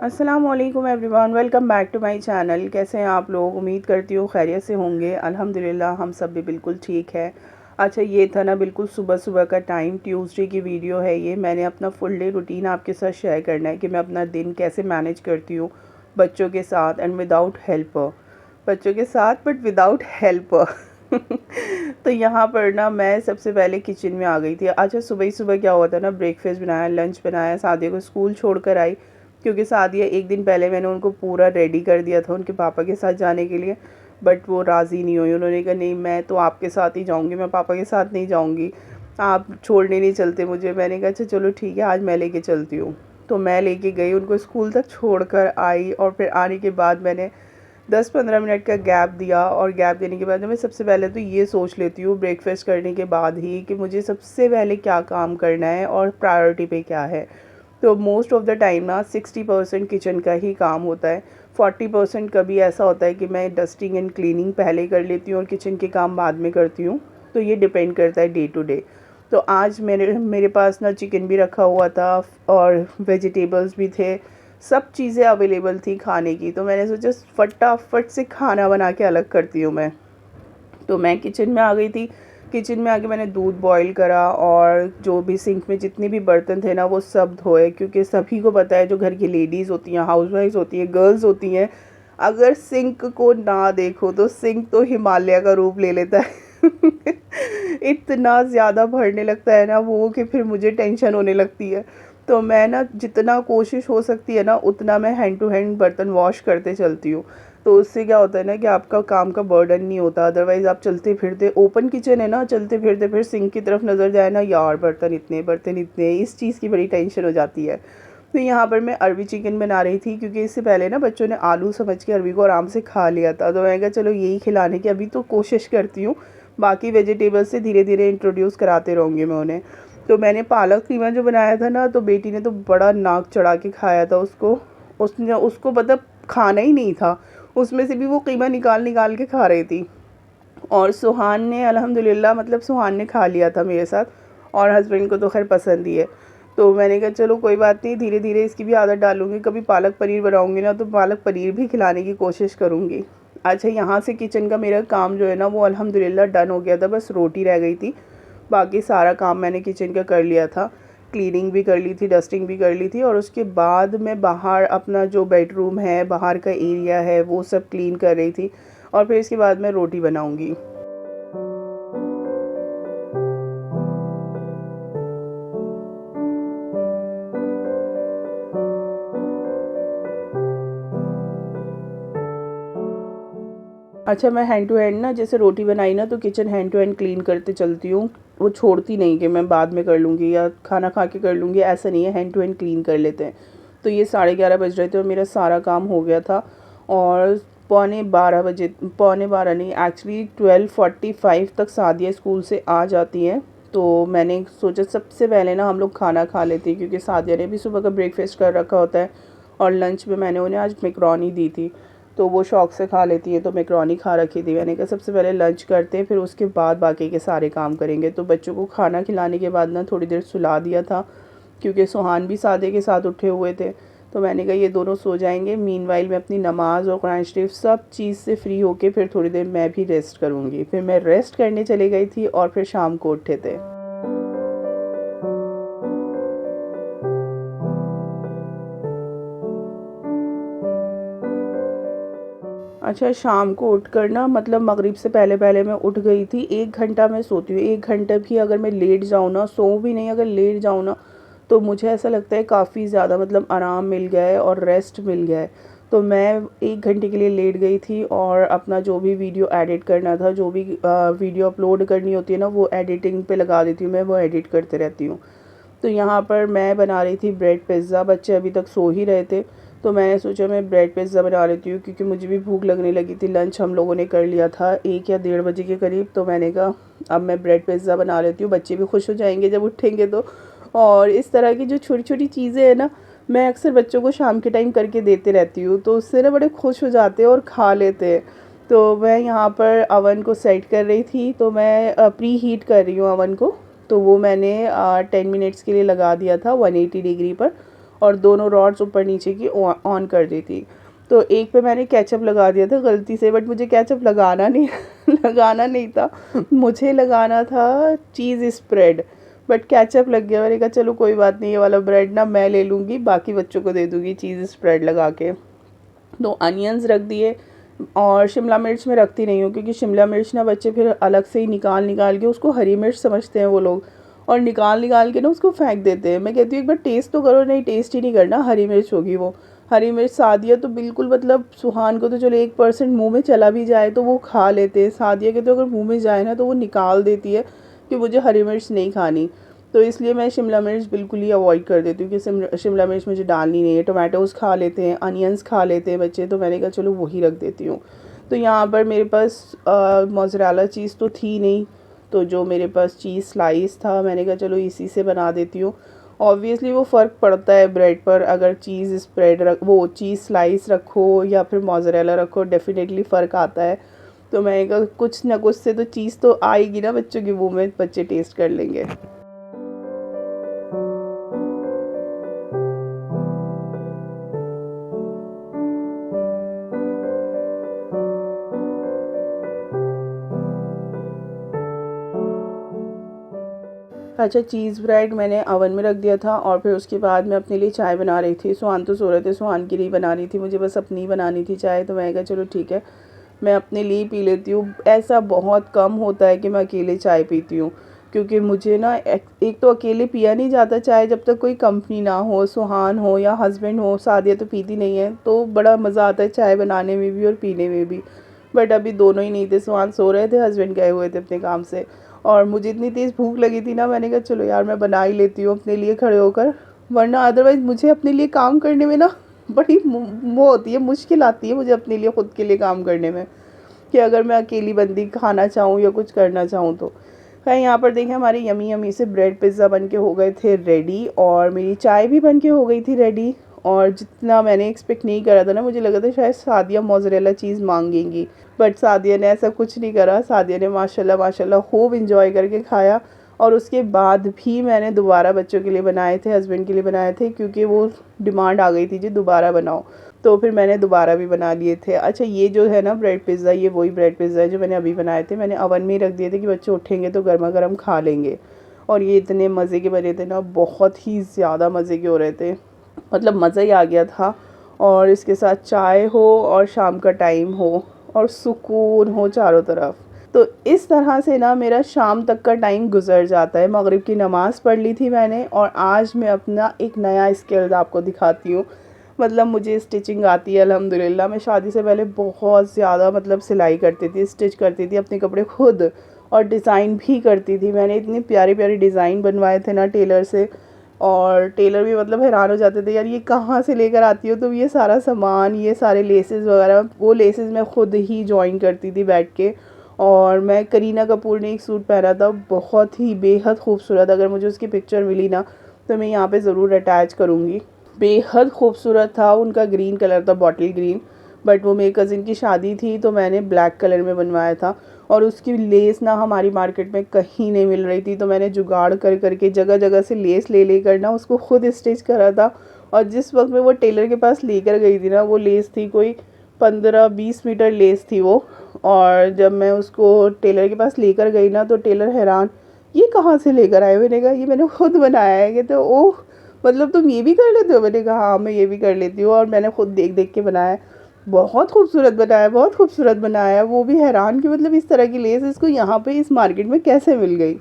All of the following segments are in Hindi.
अस्सलाम वालेकुम everyone, welcome back to my channel. कैसे हैं आप लोग? उम्मीद करती हूँ खैरियत से होंगे। अल्हम्दुलिल्लाह हम सब भी बिल्कुल ठीक है। अच्छा, ये था ना बिल्कुल सुबह सुबह का टाइम, ट्यूसडे की वीडियो है ये। मैंने अपना फुल डे रूटीन आपके साथ शेयर करना है कि मैं अपना दिन कैसे मैनेज करती हूँ बच्चों के साथ एंड विदाउट हेल्पर। बच्चों के साथ बट विदाउट हेल्पर। तो यहाँ पर ना मैं सबसे पहले किचन में आ गई थी। अच्छा, सुबह ही सुबह क्या हुआ था ना, ब्रेकफास्ट बनाया, लंच बनाया, सादिया को स्कूल छोड़ कर आई क्योंकि सादिया एक दिन पहले मैंने उनको पूरा रेडी कर दिया था उनके पापा के साथ जाने के लिए। बट वो राज़ी नहीं हुई। उन्होंने कहा नहीं, मैं तो आपके साथ ही जाऊंगी, मैं पापा के साथ नहीं जाऊंगी, आप छोड़ने नहीं चलते मुझे। मैंने कहा अच्छा चलो ठीक है, आज मैं लेके चलती हूँ। तो मैं लेके गई, उनको स्कूल तक छोड़ कर आई और फिर आने के बाद मैंने 10-15 मिनट का गैप दिया। और गैप देने के बाद मैं सबसे पहले तो ये सोच लेती हूँ ब्रेकफास्ट करने के बाद ही कि मुझे सबसे पहले क्या काम करना है और प्रायोरिटी पे क्या है। तो मोस्ट ऑफ़ द टाइम ना 60% किचन का ही काम होता है। 40% कभी ऐसा होता है कि मैं डस्टिंग एंड क्लीनिंग पहले कर लेती हूँ और किचन के काम बाद में करती हूँ। तो ये डिपेंड करता है डे टू डे। तो आज मेरे मेरे पास ना चिकन भी रखा हुआ था और वेजिटेबल्स भी थे, सब चीज़ें अवेलेबल थी खाने की। तो मैंने सोचा फटाफट से खाना बना के अलग करती हूँ मैं। तो मैं किचन में आ गई थी। किचन में आके मैंने दूध बॉईल करा और जो भी सिंक में जितने भी बर्तन थे ना वो सब धोए, क्योंकि सभी को पता है जो घर की लेडीज़ होती हैं, हाउसवाइफ्स होती हैं, गर्ल्स होती हैं, अगर सिंक को ना देखो तो सिंक तो हिमालय का रूप ले लेता है। इतना ज़्यादा भरने लगता है ना वो कि फिर मुझे टेंशन होने लगती है। तो मैं ना जितना कोशिश हो सकती है ना उतना मैं हैंड टू हैंड बर्तन वॉश करते चलती हूँ। तो उससे क्या होता है ना कि आपका काम का बर्डन नहीं होता। अदरवाइज़ आप चलते फिरते, ओपन किचन है ना, चलते फिरते फिर सिंक की तरफ नज़र जाए ना, यार बर्तन इतने, इस चीज़ की बड़ी टेंशन हो जाती है। तो यहाँ पर मैं अरबी चिकन बना रही थी क्योंकि इससे पहले ना बच्चों ने आलू समझ के अरबी को आराम से खा लिया था। तो मैंने कहा चलो यही खिलाने की अभी तो कोशिश करती हूँ, बाकी वेजिटेबल्स से धीरे धीरे इंट्रोड्यूस कराते रहूँगी मैं उन्हें। तो मैंने पालक कीमा जो बनाया था ना, तो बेटी ने तो बड़ा नाक चढ़ा के खाया था उसको। उसने उसको मतलब खाना ही नहीं था, उसमें से भी वो कीमा निकाल निकाल के खा रही थी। और सुहान ने अल्हम्दुलिल्लाह, मतलब सुहान ने खा लिया था मेरे साथ, और हस्बैंड को तो खैर पसंद ही है। तो मैंने कहा चलो कोई बात नहीं, धीरे धीरे इसकी भी आदत डालूंगी। कभी पालक पनीर बनाऊंगी ना तो पालक पनीर भी खिलाने की कोशिश करूँगी। अच्छा, यहाँ से किचन का मेरा काम जो है ना वो अल्हम्दुलिल्लाह डन हो गया था, बस रोटी रह गई थी। बाकी सारा काम मैंने किचन का कर लिया था। क्लीनिंग भी कर ली थी, डस्टिंग भी कर ली थी, और उसके बाद मैं बाहर अपना जो बेडरूम है, बाहर का एरिया है, वो सब क्लीन कर रही थी। और फिर इसके बाद मैं रोटी बनाऊंगी। अच्छा, मैं हैंड टू हैंड ना, जैसे रोटी बनाई ना तो kitchen hand to hand clean करते चलती हूँ। वो छोड़ती नहीं कि मैं बाद में कर लूँगी या खाना खा के कर लूँगी, ऐसा नहीं है, हैंड टू हैंड क्लीन कर लेते हैं। तो ये 11:30 बज रहे थे और मेरा सारा काम हो गया था। और पौने 12 नहीं, एक्चुअली 12:45 तक सादिया स्कूल से आ जाती हैं। तो मैंने सोचा सबसे पहले ना हम लोग खाना खा लेते हैं, क्योंकि सादिया ने भी सुबह का ब्रेकफास्ट कर रखा होता है। और लंच में मैंने उन्हें आज मैकरोनी दी थी, तो वो शौक़ से खा लेती है। तो मैकरोनी खा रखी थी। मैंने कहा सबसे पहले लंच करते हैं, फिर उसके बाद बाकी के सारे काम करेंगे। तो बच्चों को खाना खिलाने के बाद ना थोड़ी देर सुला दिया था, क्योंकि सुहान भी सादे के साथ उठे हुए थे। तो मैंने कहा ये दोनों सो जाएंगे, मीनवाइल मैं अपनी नमाज़ और कुरान शरीफ सब चीज़ से फ्री होके फिर थोड़ी देर मैं भी रेस्ट करूँगी। फिर मैं रेस्ट करने चली गई थी और फिर शाम को उठे थे। अच्छा, शाम को उठकर ना, मतलब मगरिब से पहले पहले मैं उठ गई थी। 1 घंटा मैं सोती हूँ। 1 घंटे भी अगर मैं लेट जाऊँ ना, सो भी नहीं, अगर लेट जाऊँ ना, तो मुझे ऐसा लगता है काफ़ी ज़्यादा मतलब आराम मिल गया है और रेस्ट मिल गया है। तो मैं 1 घंटे के लिए लेट गई थी और अपना जो भी वीडियो एडिट करना था, जो भी वीडियो अपलोड करनी होती है ना, वो एडिटिंग पे लगा देती हूँ मैं, वो एडिट करते रहती हूँ। तो यहाँ पर मैं बना रही थी ब्रेड पिज़्ज़ा। बच्चे अभी तक सो ही रहे थे, तो मैंने सोचा मैं ब्रेड पिज़्ज़ा बना लेती हूँ, क्योंकि मुझे भी भूख लगने लगी थी। लंच हम लोगों ने कर लिया था 1 या 1:30 बजे के करीब। तो मैंने कहा अब मैं ब्रेड पिज़्ज़ा बना लेती हूँ, बच्चे भी खुश हो जाएंगे जब उठेंगे तो। और इस तरह की जो छोटी छोटी चीज़ें हैं ना, मैं अक्सर बच्चों को शाम के टाइम करके देते रहती हूँ, तो उससे ना बड़े खुश हो जाते हैं और खा लेते हैं। तो मैं यहाँ पर अवन को सेट कर रही थी, तो मैं प्री हीट कर रही हूँ अवन को। तो वो मैंने 10 मिनट्स के लिए लगा दिया था 180 डिग्री पर। और दोनों रॉड्स ऊपर नीचे की ऑन कर दी थी। तो एक पे मैंने केचप लगा दिया था गलती से, बट मुझे केचप लगाना नहीं लगाना नहीं था, मुझे लगाना था चीज़ स्प्रेड, बट केचप लग गया। मैंने कहा चलो कोई बात नहीं, ये वाला ब्रेड ना मैं ले लूँगी, बाकी बच्चों को दे दूँगी चीज़ स्प्रेड लगा के। तो अनियंस रख दिए, और शिमला मिर्च मैं रखती नहीं हूँ क्योंकि शिमला मिर्च ना बच्चे फिर अलग से ही निकाल निकाल के उसको हरी मिर्च समझते हैं वो लोग, और निकाल निकाल के ना उसको फेंक देते हैं। मैं कहती हूँ एक बार टेस्ट तो करो, नहीं टेस्ट ही नहीं करना, हरी मिर्च होगी वो। हरी मिर्च सादिया तो बिल्कुल, मतलब सुहान को तो चलो 1% मुँह में चला भी जाए तो वो खा लेते हैं, सादिया के तो अगर मुँह में जाए ना तो वो निकाल देती है कि मुझे हरी मिर्च नहीं खानी। तो इसलिए मैं शिमला मिर्च बिल्कुल ही अवॉइड कर देती हूँ कि शिमला मिर्च मुझे डालनी नहीं है। टोमेटोज़ खा लेते हैं, अनियंस खा लेते हैं बच्चे, तो मैंने कहा चलो वही रख देती हूँ। तो यहाँ पर मेरे पास मोज़रेला चीज़ तो थी नहीं, तो जो मेरे पास चीज़ स्लाइस था मैंने कहा चलो इसी से बना देती हूँ। ऑब्वियसली वो फ़र्क पड़ता है ब्रेड पर, अगर चीज़ स्प्रेड वो चीज़ स्लाइस रखो या फिर मोज़रेला रखो, डेफ़िनेटली फ़र्क आता है। तो मैंने कहा कुछ ना कुछ से तो चीज़ तो आएगी ना बच्चों के मुँह में, बच्चे टेस्ट कर लेंगे। अच्छा, चीज़ ब्रेड मैंने ओवन में रख दिया था, और फिर उसके बाद मैं अपने लिए चाय बना रही थी। सुहान तो सो रहे थे, सुहान के लिए बना रही थी, मुझे बस अपनी ही बनानी थी चाय। तो मैंने कहा चलो ठीक है, मैं अपने लिए पी लेती हूँ। ऐसा बहुत कम होता है कि मैं अकेले चाय पीती हूँ, क्योंकि मुझे ना एक तो अकेले पिया नहीं जाता चाय जब तक कोई कंपनी ना हो, सुहान हो या हस्बैंड हो। सादिया तो पीती नहीं है, तो बड़ा मज़ा आता है चाय बनाने में भी और पीने में भी। बट अभी दोनों ही नहीं थे, सुहान सो रहे थे, हस्बैंड गए हुए थे अपने काम से, और मुझे इतनी तेज़ भूख लगी थी ना, मैंने कहा चलो यार मैं बना ही लेती हूँ अपने लिए खड़े होकर। वरना अदरवाइज़ मुझे अपने लिए काम करने में ना बड़ी वो होती है, मुश्किल आती है मुझे अपने लिए, ख़ुद के लिए काम करने में, कि अगर मैं अकेली बंदी खाना चाहूँ या कुछ करना चाहूँ तो। खैर यहाँ पर देखें हमारे यमी यमी से ब्रेड पिज़्ज़ा बन के हो गए थे रेडी, और मेरी चाय भी बन के हो गई थी रेडी। और जितना मैंने एक्सपेक्ट नहीं करा था ना, मुझे लगा था शायद सादिया मोज़रेला चीज़ मांगेंगी, बट सादिया ने ऐसा कुछ नहीं करा। सादिया ने माशाल्लाह माशाल्लाह खूब इंजॉय करके खाया। और उसके बाद भी मैंने दोबारा बच्चों के लिए बनाए थे, हस्बैंड के लिए बनाए थे, क्योंकि वो डिमांड आ गई थी जी दोबारा बनाओ, तो फिर मैंने दोबारा भी बना लिए थे। अच्छा, ये जो है ना ब्रेड पिज़्ज़ा, ये वही ब्रेड पिज़्ज़ा है जो मैंने अभी बनाए थे। मैंने ओवन में ही रख दिए थे कि बच्चे उठेंगे तो गर्मा गर्म खा लेंगे। और ये इतने मज़े के बने थे ना, बहुत ही ज़्यादा मज़े के हो रहे थे, मतलब मज़ा ही आ गया था। और इसके साथ चाय हो और शाम का टाइम हो और सुकून हो चारों तरफ। तो इस तरह से ना मेरा शाम तक का टाइम गुजर जाता है। मगरिब की नमाज़ पढ़ ली थी मैंने, और आज मैं अपना एक नया स्किल्स आपको दिखाती हूँ। मतलब मुझे स्टिचिंग आती है अल्हम्दुलिल्लाह। मैं शादी से पहले बहुत ज़्यादा मतलब सिलाई करती थी, स्टिच करती थी अपने कपड़े खुद, और डिज़ाइन भी करती थी। मैंने इतने प्यारे प्यारे डिज़ाइन बनवाए थे ना टेलर से, और टेलर भी मतलब हैरान हो जाते थे, यार ये कहाँ से लेकर आती हो तुम ये सारा सामान, ये सारे लेसेस वगैरह। वो लेसेस मैं ख़ुद ही जॉइन करती थी बैठ के। और मैं करीना कपूर ने एक सूट पहना था, बहुत ही बेहद खूबसूरत, अगर मुझे उसकी पिक्चर मिली ना तो मैं यहाँ पे ज़रूर अटैच करूँगी। बेहद खूबसूरत था, उनका ग्रीन कलर था, बॉटल ग्रीन, बट वो मेरी कज़िन की शादी थी तो मैंने ब्लैक कलर में बनवाया था। और उसकी लेस ना हमारी मार्केट में कहीं नहीं मिल रही थी, तो मैंने जुगाड़ कर करके जगह जगह से लेस ले लेकर ना उसको ख़ुद स्टिच करा था। और जिस वक्त मैं वो टेलर के पास लेकर गई थी ना, वो लेस थी कोई 15-20 मीटर लेस थी वो। और जब मैं उसको टेलर के पास लेकर गई ना, तो टेलर हैरान, ये कहाँ से लेकर आए? मैंने कहा ये मैंने खुद बनाया है। कहते ओह, मतलब तुम ये भी कर लेते हो? मैंने कहा हाँ मैं ये भी कर लेती हूँ, और मैंने खुद देख देख के बनाया। बहुत खूबसूरत बनाया, बहुत खूबसूरत बनाया। वो भी हैरान कि मतलब इस तरह की लेस इसको यहाँ पे इस मार्केट में कैसे मिल गई।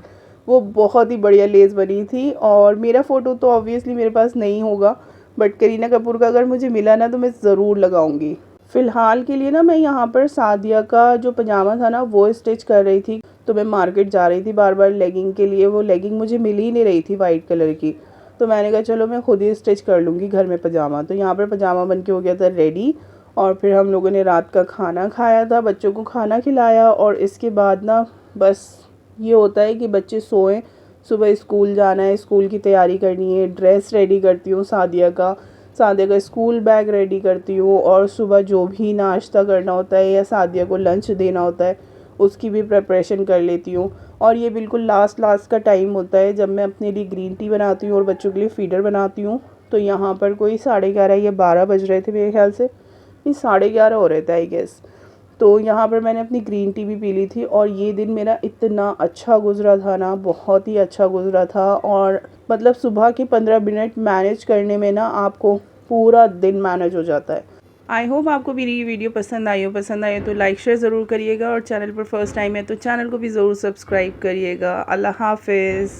वो बहुत ही बढ़िया लेस बनी थी। और मेरा फ़ोटो तो ऑब्वियसली मेरे पास नहीं होगा, बट करीना कपूर का अगर मुझे मिला ना तो मैं ज़रूर लगाऊंगी। फ़िलहाल के लिए ना मैं यहाँ पर सादिया का जो पजामा था ना वो स्टिच कर रही थी। तो मैं मार्केट जा रही थी बार बार लेगिंग के लिए, वो लेगिंग मुझे मिल ही नहीं रही थी वाइट कलर की। तो मैंने कहा चलो मैं खुद ही स्टिच कर लूँगी घर में पजामा। तो यहाँ पर पजामा बन के हो गया था रेडी। और फिर हम लोगों ने रात का खाना खाया था, बच्चों को खाना खिलाया। और इसके बाद ना बस ये होता है कि बच्चे सोएं, सुबह स्कूल जाना है, स्कूल की तैयारी करनी है, ड्रेस रेडी करती हूँ सादिया का स्कूल बैग रेडी करती हूँ। और सुबह जो भी नाश्ता करना होता है या सादिया को लंच देना होता है उसकी भी प्रिपरेशन कर लेती हूँ। और ये बिल्कुल लास्ट का टाइम होता है जब मैं अपने लिए ग्रीन टी बनाती हूँ और बच्चों के लिए फीडर बनाती हूँ। तो यहाँ पर कोई 11:30 या 12 बज रहे थे मेरे ख्याल से, नहीं 11:30 हो रहे थे आई गेस। तो यहाँ पर मैंने अपनी ग्रीन टी भी पी ली थी और ये दिन मेरा इतना अच्छा गुजरा था ना, बहुत ही अच्छा गुजरा था। और मतलब सुबह के 15 मिनट मैनेज करने में ना आपको पूरा दिन मैनेज हो जाता है। आई होप आपको मेरी ये वीडियो पसंद आई हो। पसंद आए तो लाइक शेयर ज़रूर करिएगा और चैनल पर फर्स्ट टाइम है तो चैनल को भी ज़रूर सब्सक्राइब करिएगा। अल्लाह हाफिज़।